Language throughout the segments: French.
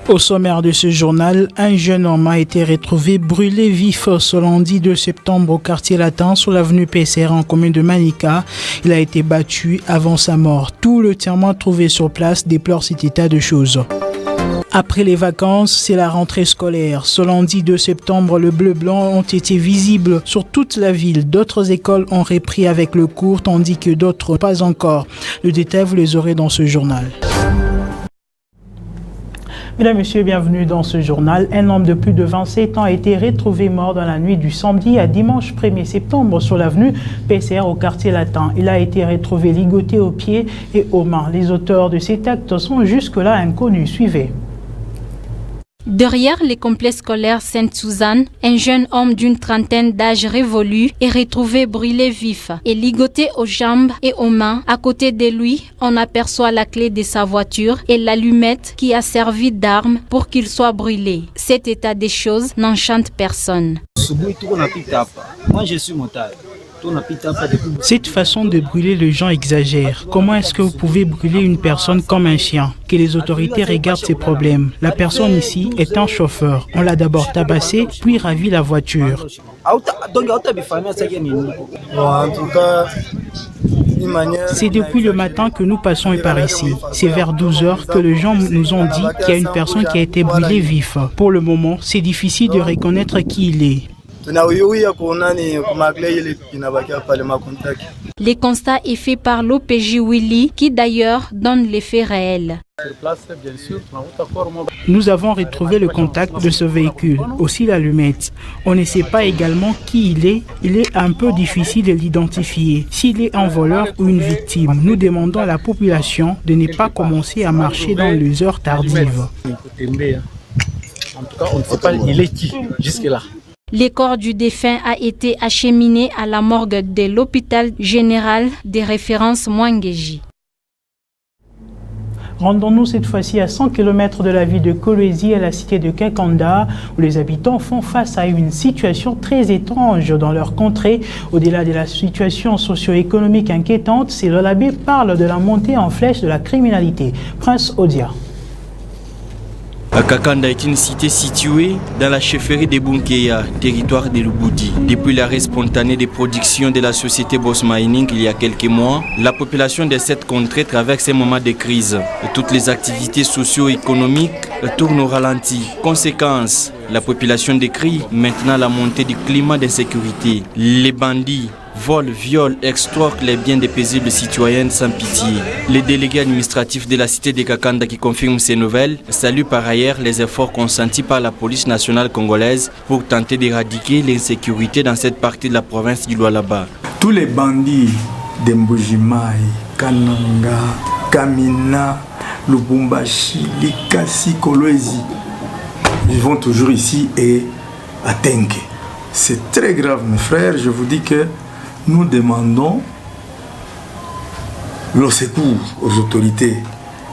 Au sommaire de ce journal, un jeune homme a été retrouvé brûlé vif ce lundi 2 septembre au quartier latin sur l'avenue PCR en commune de Manika. Il a été battu avant sa mort. Tout le témoin trouvé sur place déplore cet état de choses. Après les vacances, c'est la rentrée scolaire. Ce lundi 2 septembre, le bleu-blanc ont été visibles sur toute la ville. D'autres écoles ont repris avec le cours, tandis que d'autres pas encore. Le détail, vous les aurez dans ce journal. Mesdames et messieurs, bienvenue dans ce journal. Un homme de plus de 27 ans a été retrouvé mort dans la nuit du samedi à dimanche 1er septembre sur l'avenue PCR au quartier latin. Il a été retrouvé ligoté aux pieds et aux mains. Les auteurs de cet acte sont jusque-là inconnus. Suivez. Derrière les complexes scolaires Sainte-Suzanne, un jeune homme d'une trentaine d'âge révolu est retrouvé brûlé vif et ligoté aux jambes et aux mains. À côté de lui, on aperçoit la clé de sa voiture et l'allumette qui a servi d'arme pour qu'il soit brûlé. Cet état des choses n'enchante personne. Moi, je suis motard. Cette façon de brûler les gens exagère. Comment est-ce que vous pouvez brûler une personne comme un chien? Que les autorités regardent ces problèmes. La personne ici est un chauffeur. On l'a d'abord tabassé, puis ravi la voiture. C'est depuis le matin que nous passons par ici. C'est vers 12 heures que les gens nous ont dit qu'il y a une personne qui a été brûlée vif. Pour le moment, c'est difficile de reconnaître qui il est. Les constats est fait par l'OPJ Willy qui d'ailleurs donne les faits réels. Nous avons retrouvé le contact de ce véhicule, aussi l'allumette. On ne sait pas également qui il est un peu difficile de l'identifier. S'il est un voleur ou une victime, nous demandons à la population de ne pas commencer à marcher dans les heures tardives. En tout cas, on ne sait pas il est qui jusque-là. Le corps du défunt a été acheminé à la morgue de l'hôpital général des références Mwangeji. Rendons-nous cette fois-ci à 100 km de la ville de Kolwezi, à la cité de Kakanda, où les habitants font face à une situation très étrange dans leur contrée. Au-delà de la situation socio-économique inquiétante, Silolabé parle de la montée en flèche de la criminalité. Prince Odia. Kakanda est une cité située dans la chefferie de Bunkeya, territoire de Lubudi. Depuis l'arrêt spontané des productions de la société Boss Mining il y a quelques mois, la population de cette contrée traverse un moment de crise. Toutes les activités socio-économiques tournent au ralenti. Conséquence, la population décrit maintenant la montée du climat d'insécurité. Les bandits volent, violent, extorquent les biens des paisibles citoyennes sans pitié. Les délégués administratifs de la cité de Kakanda qui confirment ces nouvelles saluent par ailleurs les efforts consentis par la police nationale congolaise pour tenter d'éradiquer l'insécurité dans cette partie de la province du Lualaba. Tous les bandits de Mbujimai, Kananga, Kamina, Lubumbashi, Likasi, Kolwezi vivons toujours ici et à Tenke. C'est très grave mes frères, je vous dis que nous demandons le secours aux autorités.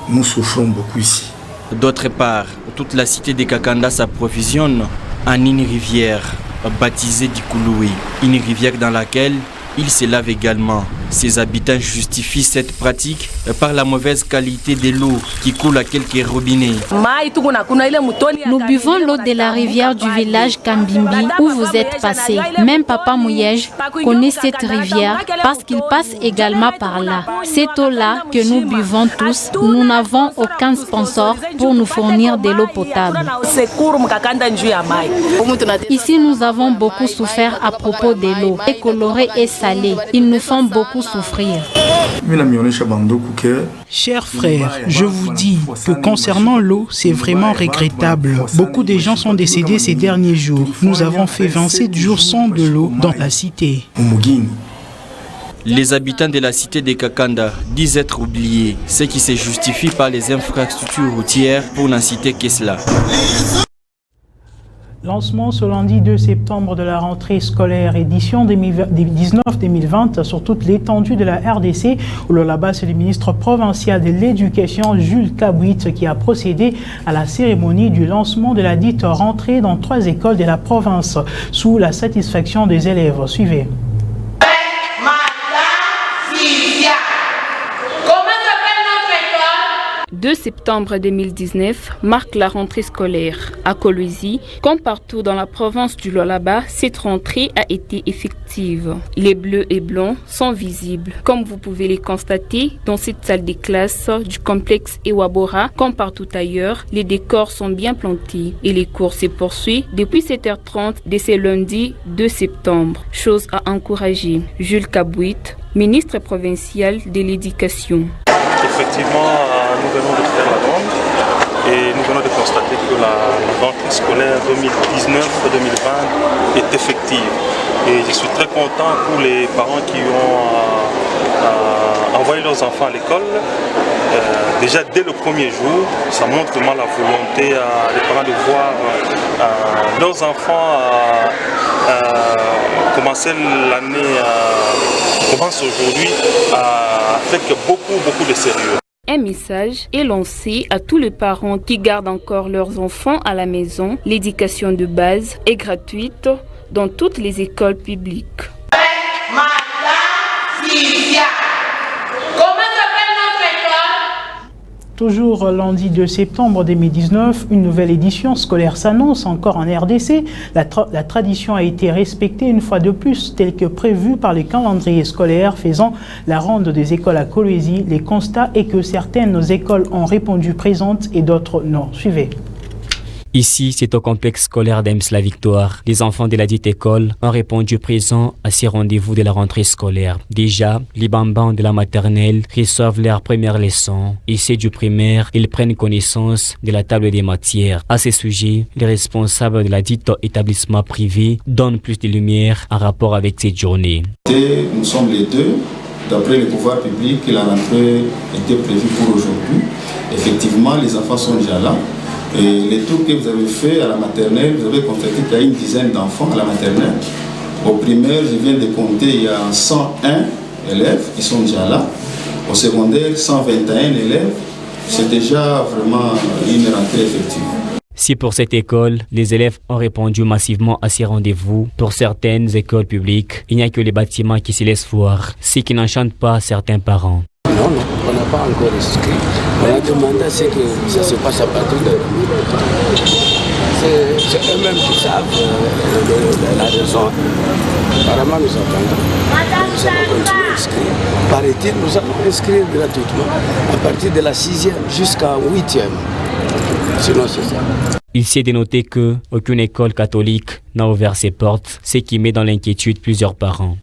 Nous souffrons beaucoup ici. D'autre part, toute la cité de Kakanda s'approvisionne en une rivière baptisée Dikouloui. Une rivière dans laquelle il se lave également. Ses habitants justifient cette pratique par la mauvaise qualité de l'eau qui coule à quelques robinets. Nous buvons l'eau de la rivière du village Kambimbi où vous êtes passé. Même Papa Mouyej connaît cette rivière parce qu'il passe également par là. Cette eau-là que nous buvons tous, nous n'avons aucun sponsor pour nous fournir de l'eau potable. Ici, nous avons beaucoup souffert à propos de l'eau. Elle est colorée et salée. Ils nous font beaucoup souffrir. Chers frères, je vous dis que concernant l'eau, c'est vraiment regrettable. Beaucoup de gens sont décédés ces derniers jours. Nous avons fait 27 jours sans de l'eau dans la cité. Les habitants de la cité de Kakanda disent être oubliés, ce qui se justifie par les infrastructures routières pour n'en citer que cela. Lancement ce lundi 2 septembre de la rentrée scolaire édition 2019-2020 sur toute l'étendue de la RDC. Là-bas, c'est le ministre provincial de l'Éducation, Jules Kabouit, qui a procédé à la cérémonie du lancement de la dite rentrée dans 3 écoles de la province, sous la satisfaction des élèves. Suivez. 2 septembre 2019 marque la rentrée scolaire. À Kolwezi, comme partout dans la province du Lualaba, cette rentrée a été effective. Les bleus et blancs sont visibles, comme vous pouvez les constater dans cette salle des classes du complexe Ewabora. Comme partout ailleurs, les décors sont bien plantés et les cours se poursuivent depuis 7h30 dès ce lundi 2 septembre. Chose à encourager. Jules Kabouit, ministre provincial de l'Éducation. Effectivement, nous venons de faire la ronde et nous venons de constater que la rentrée scolaire 2019-2020 est effective. Et je suis très content pour les parents qui ont envoyé leurs enfants à l'école. Déjà dès le premier jour, ça montre vraiment la volonté des parents de voir leurs enfants commencer l'année, commence aujourd'hui avec beaucoup de sérieux. Un message est lancé à tous les parents qui gardent encore leurs enfants à la maison. L'éducation de base est gratuite dans toutes les écoles publiques. Toujours lundi 2 septembre 2019, une nouvelle édition scolaire s'annonce encore en RDC. La tradition a été respectée une fois de plus, telle que prévue par le calendrier scolaire faisant la ronde des écoles à Kolwezi. Les constats est que certaines écoles ont répondu présentes et d'autres non. Suivez. Ici, c'est au complexe scolaire d'Ems-la-Victoire. Les enfants de la dite école ont répondu présents à ces rendez-vous de la rentrée scolaire. Déjà, les bambins de la maternelle reçoivent leur première leçon et ceux du primaire, ils prennent connaissance de la table des matières. À ce sujet, les responsables de la dite établissement privé donnent plus de lumière en rapport avec cette journée. Nous sommes les deux. D'après les pouvoirs publics, la rentrée était prévue pour aujourd'hui. Effectivement, les enfants sont déjà là. Et les tours que vous avez fait à la maternelle, vous avez constaté qu'il y a une dizaine d'enfants à la maternelle. Au primaire, je viens de compter, il y a 101 élèves qui sont déjà là. Au secondaire, 121 élèves. C'est déjà vraiment une rentrée effective. Si pour cette école, les élèves ont répondu massivement à ces rendez-vous, pour certaines écoles publiques, il n'y a que les bâtiments qui se laissent voir, ce qui n'enchantent pas certains parents. Non, on n'a pas encore inscrit. On a demandé à ce que ça se passe à partir de c'est eux-mêmes qui savent la raison. Apparemment, nous attendons. Nous allons continuer à inscrire. Paraît-il, nous allons inscrire gratuitement à partir de la 6e jusqu'à 8e. Sinon, c'est ça. Il s'est dénoté qu'aucune école catholique n'a ouvert ses portes, ce qui met dans l'inquiétude plusieurs parents.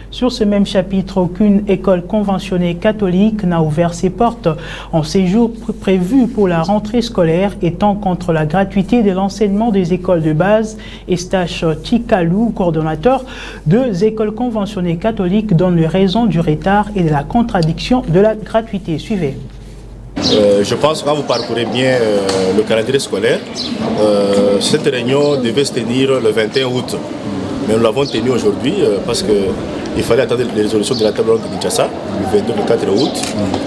Sur ce même chapitre, aucune école conventionnée catholique n'a ouvert ses portes en séjour prévu pour la rentrée scolaire, étant contre la gratuité de l'enseignement des écoles de base. Estache Tikalou, coordonnateur deux écoles conventionnées catholiques, donne les raisons du retard et de la contradiction de la gratuité. Suivez. Je pense que quand vous parcourez bien le calendrier scolaire, cette réunion devait se tenir le 21 août. Mais nous l'avons tenue aujourd'hui parce qu'il fallait attendre les résolutions de la table ronde de Kinshasa, le 22 le 4 août,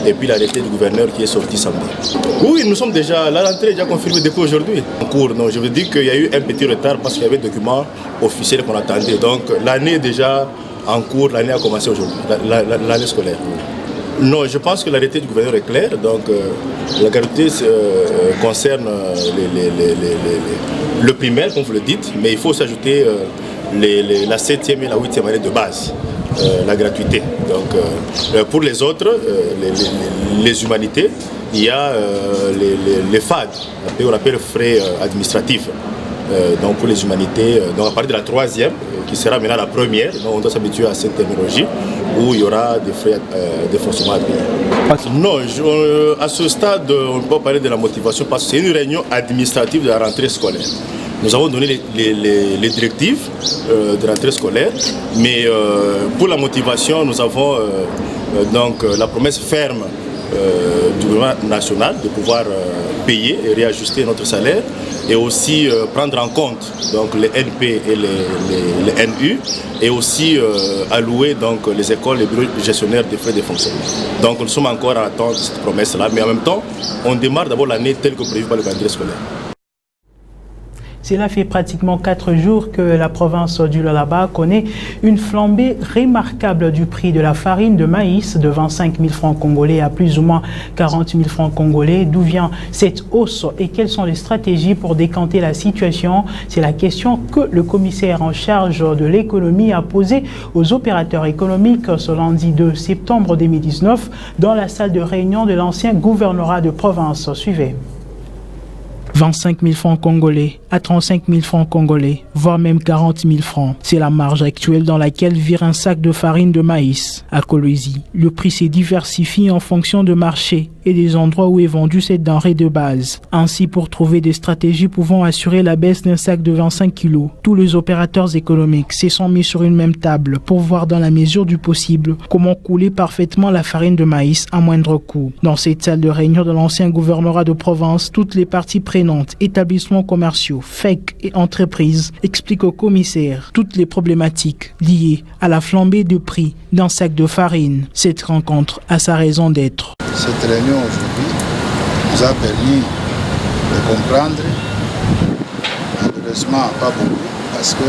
et puis l'arrêté du gouverneur qui est sorti samedi. Oui, nous sommes déjà, la rentrée est déjà confirmée depuis aujourd'hui. En cours, non, je veux dire qu'il y a eu un petit retard parce qu'il y avait des documents officiels qu'on attendait. Donc l'année est déjà en cours, l'année a commencé aujourd'hui, l'année scolaire. Non, je pense que l'arrêté du gouverneur est clair. Donc, la gratuité concerne le primaire, comme vous le dites, mais il faut s'ajouter la 7e et la 8e année de base, la gratuité. Donc, pour les autres, les humanités, il y a les FAD, on appelle frais administratifs. Donc pour les humanités, donc à partir de la 3e, qui sera maintenant la première, donc on doit s'habituer à cette terminologie où il y aura des frais de fonctionnement à payer. Non, à ce stade, on ne peut pas parler de la motivation parce que c'est une réunion administrative de la rentrée scolaire. Nous avons donné les directives de la rentrée scolaire, mais pour la motivation, nous avons donc la promesse ferme du gouvernement national de pouvoir payer et réajuster notre salaire et aussi prendre en compte donc, les NP et les NU et aussi allouer donc, les écoles, les bureaux gestionnaires des frais de fonctionnement. Donc nous sommes encore en attente de cette promesse-là, mais en même temps, on démarre d'abord l'année telle que prévue par le calendrier scolaire. Cela fait pratiquement 4 jours que la province du Lualaba connaît une flambée remarquable du prix de la farine de maïs de 25 000 francs congolais à plus ou moins 40 000 francs congolais. D'où vient cette hausse et quelles sont les stratégies pour décanter la situation? C'est la question que le commissaire en charge de l'économie a posée aux opérateurs économiques ce lundi 2 septembre 2019 dans la salle de réunion de l'ancien gouvernorat de province. Suivez. 25 000 francs congolais à 35 000 francs congolais, voire même 40 000 francs. C'est la marge actuelle dans laquelle vire un sac de farine de maïs. À Kolwezi, le prix s'est diversifié en fonction de marché et des endroits où est vendue cette denrée de base. Ainsi, pour trouver des stratégies pouvant assurer la baisse d'un sac de 25 kg, tous les opérateurs économiques se sont mis sur une même table pour voir dans la mesure du possible comment couler parfaitement la farine de maïs à moindre coût. Dans cette salle de réunion de l'ancien gouvernorat de province, toutes les parties prenantes, établissements commerciaux, FEC et entreprises expliquent au commissaire toutes les problématiques liées à la flambée de prix d'un sac de farine. Cette rencontre a sa raison d'être. Cette réunion aujourd'hui nous a permis de comprendre, malheureusement pas beaucoup, parce que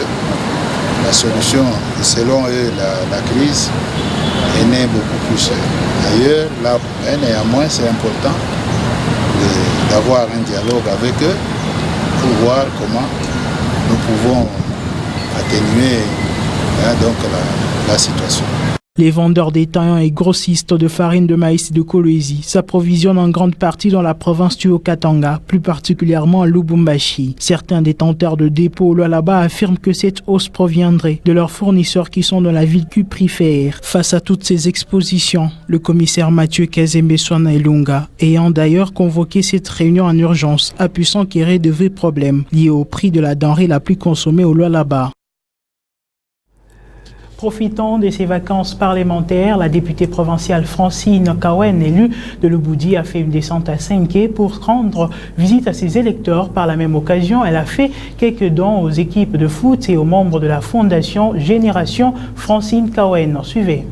la solution, selon eux, la crise est née beaucoup plus ailleurs. Là, néanmoins, c'est important d'avoir un dialogue avec eux pour voir comment nous pouvons atténuer donc la situation. Les vendeurs détaillants et grossistes de farine de maïs de Kolwezi s'approvisionnent en grande partie dans la province du Haut-Katanga, plus particulièrement à Lubumbashi. Certains détenteurs de dépôts au Lualaba affirment que cette hausse proviendrait de leurs fournisseurs qui sont dans la ville qu'ils préfèrent. Face à toutes ces expositions, le commissaire Mathieu Kazembe Swana Ilunga, ayant d'ailleurs convoqué cette réunion en urgence, a pu s'enquérir de vrais problèmes liés au prix de la denrée la plus consommée au Lualaba. Profitant de ses vacances parlementaires, la députée provinciale Francine Kawen, élue de Lubudi, a fait une descente à Senke pour rendre visite à ses électeurs. Par la même occasion, elle a fait quelques dons aux équipes de foot et aux membres de la fondation Génération Francine Kawen. Suivez.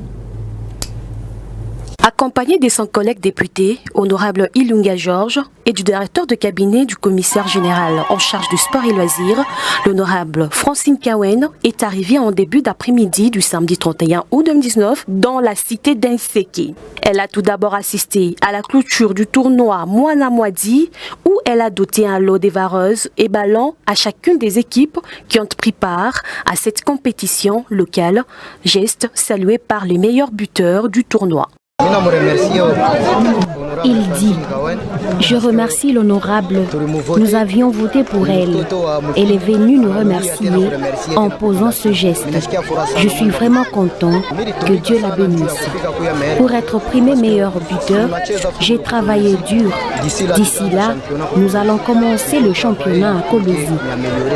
Accompagné de son collègue député, honorable Ilunga Georges, et du directeur de cabinet du commissaire général en charge du sport et loisirs, l'honorable Francine Kawen est arrivée en début d'après-midi du samedi 31 août 2019 dans la cité d'Enseke. Elle a tout d'abord assisté à la clôture du tournoi Mwana Mwadi où elle a doté un lot des vareuses et ballons à chacune des équipes qui ont pris part à cette compétition locale, geste salué par les meilleurs buteurs du tournoi. Il dit, je remercie l'honorable, nous avions voté pour elle. Elle est venue nous remercier en posant ce geste. Je suis vraiment content, que Dieu la bénisse. Pour être primé meilleur buteur, j'ai travaillé dur. D'ici là, nous allons commencer le championnat à Kolwezi.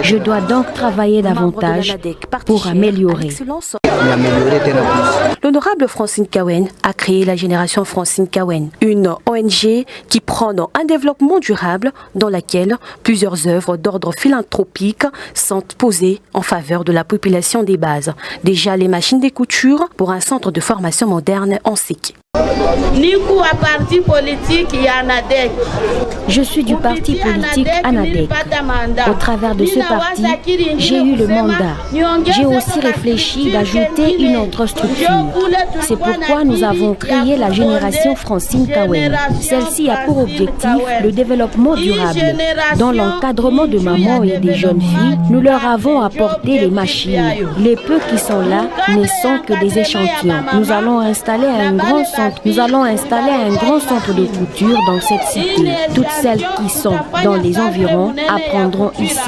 Je dois donc travailler davantage pour améliorer. L'honorable Francine Kawen a créé la Génération Francine Kawen, une ONG qui prône un développement durable dans laquelle plusieurs œuvres d'ordre philanthropique sont posées en faveur de la population des bases. Déjà les machines de couture pour un centre de formation moderne en Seki. Je suis du parti politique ANADEC. Au travers de ce parti, j'ai eu le mandat. J'ai aussi réfléchi d'ajouter une autre structure. C'est pourquoi nous avons créé la Génération Francine Kawen. Celle-ci a pour objectif le développement durable. Dans l'encadrement de mamans et des jeunes filles, nous leur avons apporté les machines. Les peu qui sont là ne sont que des échantillons. Nous allons installer un grand centre de couture dans cette cité. Toutes celles qui sont dans les environs apprendront ici.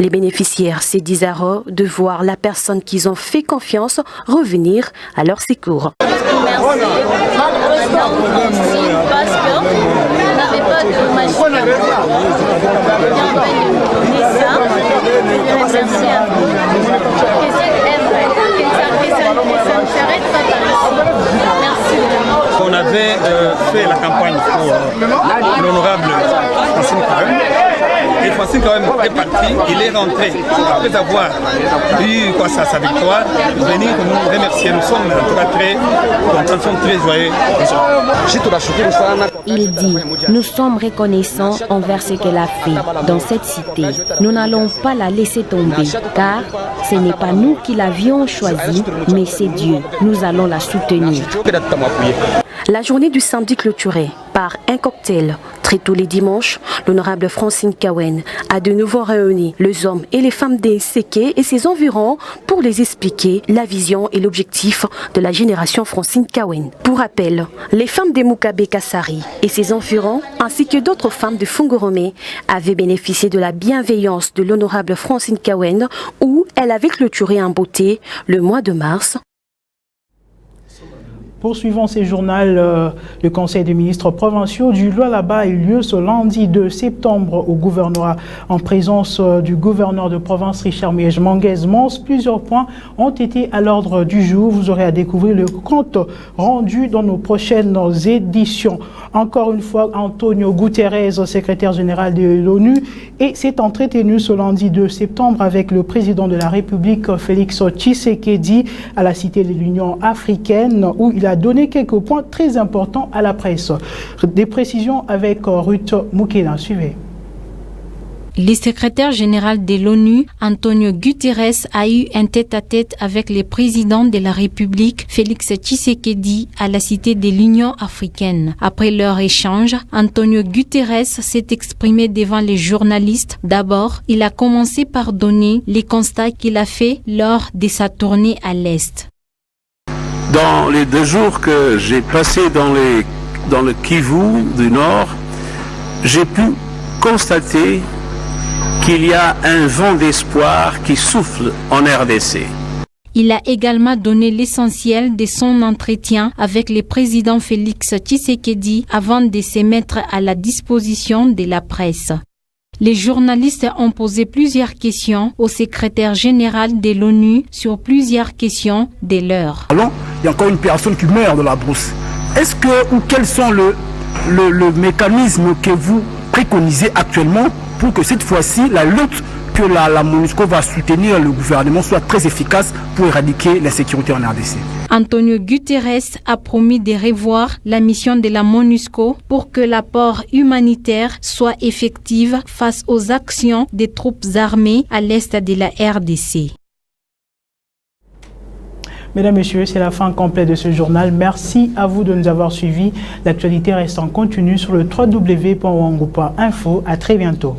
Les bénéficiaires se disent heureux de voir la personne qu'ils ont fait confiance revenir à leur secours. On avait fait la campagne pour l'honorable Francine Kawen Et Francine quand même est parti, il est rentré. Après avoir eu sa victoire, venir nous remercier. Nous sommes en tout cas très contents, nous sommes très joyeux. Il dit, nous sommes reconnaissants envers ce qu'elle a fait dans cette cité. Nous n'allons pas la laisser tomber, car ce n'est pas nous qui l'avions choisie, mais c'est Dieu. Nous allons la soutenir. La journée du samedi clôturée par un cocktail. Très tôt les dimanches, l'honorable Francine Kawen a de nouveau réuni les hommes et les femmes des Séké et ses environs pour les expliquer la vision et l'objectif de la génération Francine Kawen. Pour rappel, les femmes des Mukabe Kassari et ses environs, ainsi que d'autres femmes de Fungorome, avaient bénéficié de la bienveillance de l'honorable Francine Kawen où elle avait clôturé en beauté le mois de mars. Poursuivons ces journaux. Le Conseil des ministres provinciaux du Lualaba a eu lieu ce lundi 2 septembre au gouvernorat en présence du gouverneur de province Richard Miege Manguez-Mons. Plusieurs points ont été à l'ordre du jour. Vous aurez à découvrir le compte rendu dans nos prochaines éditions. Encore une fois, Antonio Guterres, secrétaire général de l'ONU, s'est entretenu ce lundi 2 septembre avec le président de la République Félix Tshisekedi à la Cité de l'Union africaine où il a donné quelques points très importants à la presse. Des précisions avec Ruth Moukena. Suivez. Le secrétaire général de l'ONU, Antonio Guterres, a eu un tête-à-tête avec le président de la République, Félix Tshisekedi, à la Cité de l'Union africaine. Après leur échange, Antonio Guterres s'est exprimé devant les journalistes. D'abord, il a commencé par donner les constats qu'il a faits lors de sa tournée à l'Est. Dans les 2 jours que j'ai passés dans le Kivu du Nord, j'ai pu constater qu'il y a un vent d'espoir qui souffle en RDC. Il a également donné l'essentiel de son entretien avec le président Félix Tshisekedi avant de se mettre à la disposition de la presse. Les journalistes ont posé plusieurs questions au secrétaire général de l'ONU sur plusieurs questions de l'heure. Il y a encore une personne qui meurt de la brousse. Est-ce que ou quels sont le mécanisme que vous préconisez actuellement pour que cette fois-ci la lutte que la MONUSCO va soutenir le gouvernement soit très efficace pour éradiquer l'insécurité en RDC? Antonio Guterres a promis de revoir la mission de la MONUSCO pour que l'apport humanitaire soit effectif face aux actions des troupes armées à l'est de la RDC. Mesdames, Messieurs, c'est la fin complète de ce journal. Merci à vous de nous avoir suivis. L'actualité reste en continu sur le www.wango.info. À très bientôt.